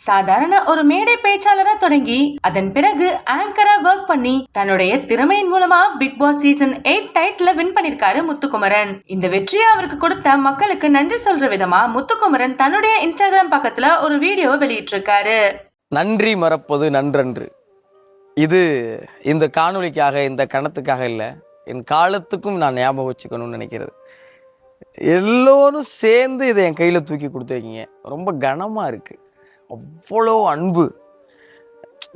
சாதாரண ஒரு மேடை பேச்சாளரா தொடங்கி அதன் பிறகு ஆங்கரா ஒர்க் பண்ணி தன்னுடைய திறமையின் மூலமா பிக் பாஸ் சீசன் 8 டைட்டில வின் பண்ணிருக்காரு முத்துக்குமரன். இந்த வெற்றியை அவருக்கு கொடுத்த மக்களுக்கு நன்றி சொல்ற விதமா முத்துக்குமரன் தன்னுடைய இன்ஸ்டாகிராம் பக்கத்துல ஒரு வீடியோவை வெளியிட்டிருக்காரு. நன்றி மறப்பது நன்றன்று. இது இந்த காணொளிக்காக இந்த கணத்துக்காக இல்லை, என் காலத்துக்கும் நான் ஞாபகம் வச்சுக்கணும்னு நினைக்கிறது. எல்லோரும் சேர்ந்து இதை என் கையில் தூக்கி கொடுத்துருக்கீங்க. ரொம்ப கனமாக இருக்குது. அவ்வளோ அன்பு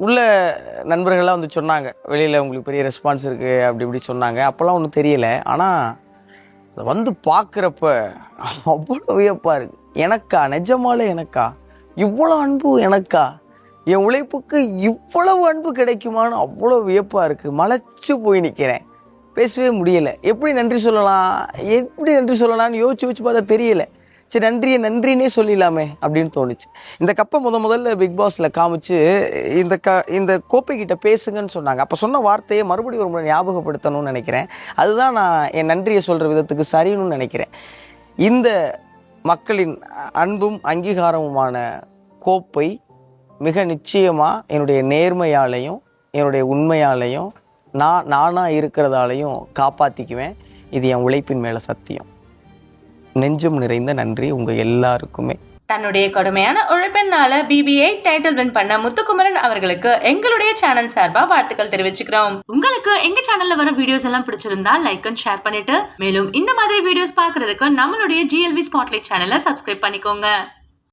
உள்ள நண்பர்கள்லாம் வந்து சொன்னாங்க, வெளியில் உங்களுக்கு பெரிய ரெஸ்பான்ஸ் இருக்குது அப்படி இப்படி சொன்னாங்க. அப்போல்லாம் ஒன்றும் தெரியலை. ஆனால் அதை வந்து பார்க்குறப்ப அவ்வளோ வியப்பாக இருக்குது. எனக்கா, நிஜமாலே எனக்கா இவ்வளோ அன்பு, எனக்கா என் உழைப்புக்கு இவ்வளவு அன்பு கிடைக்குமான்னு அவ்வளோ வியப்பாக இருக்குது. மலைச்சு போய் நிற்கிறேன், பேசவே முடியலை. எப்படி நன்றி சொல்லலாம்னு யோசிச்சு பார்த்தா தெரியலை. சரி, நன்றினே சொல்லிடலாமே அப்படின்னு தோணுச்சு. இந்த கப்பை முதல்ல பிக் பாஸில் காமிச்சு இந்த கோப்பைக்கிட்ட பேசுங்கன்னு சொன்னாங்க. அப்போ சொன்ன வார்த்தையை மறுபடியும் ஒரு முறை ஞாபகப்படுத்தணும்னு நினைக்கிறேன். அதுதான் நான் என் நன்றியை சொல்கிற விதத்துக்கு சரின்னு நினைக்கிறேன். இந்த மக்களின் அன்பும் அங்கீகாரமுமான கோப்பை மிக நிச்சயமாக என்னுடைய நேர்மையாலையும் என்னுடைய உண்மையாலையும் நானாக இருக்கிறதாலையும் காப்பாற்றிக்குவேன். இது என் உழைப்பின் மேலே சத்தியம். நெஞ்சம் நிறைந்த நன்றி உங்கள் எல்லாருக்குமே. தன்னுடைய கடுமையான உழைப்பினால BB8 டைட்டில் வின் பண்ண முத்துக்குமரன் அவர்களுக்கு எங்களுடைய சேனல் சார்பா வாழ்த்துக்கள் தெரிவிச்சுக்கிறோம். உங்களுக்கு எங்க சேனல்ல வர வீடியோஸ் எல்லாம் பிடிச்சிருந்தா லைக் அண்ட் ஷேர் பண்ணிட்டு, மேலும் இந்த மாதிரி வீடியோஸ் பாக்குறதுக்கு நம்மளுடைய GLV ஸ்பாட்லைட் சேனலை சப்ஸ்கிரைப் பண்ணிக்கோங்க.